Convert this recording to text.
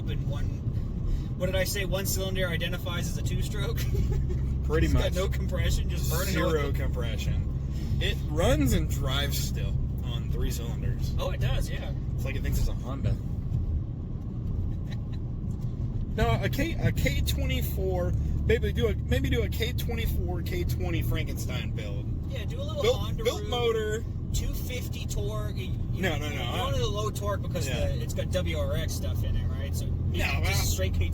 top and one. What did I say? One cylinder identifies as a two-stroke. Pretty much. Got no compression, just burning. Zero compression. It runs and drives still on 3 cylinders. Oh, it does, yeah. It's like it thinks it's a Honda. No, a K24. Maybe do a K24 K20 Frankenstein build. Yeah, do a little Honda built route, motor. 250 torque. No. You wanted a low torque because it's got WRX stuff in it, right? So No, just straight K20.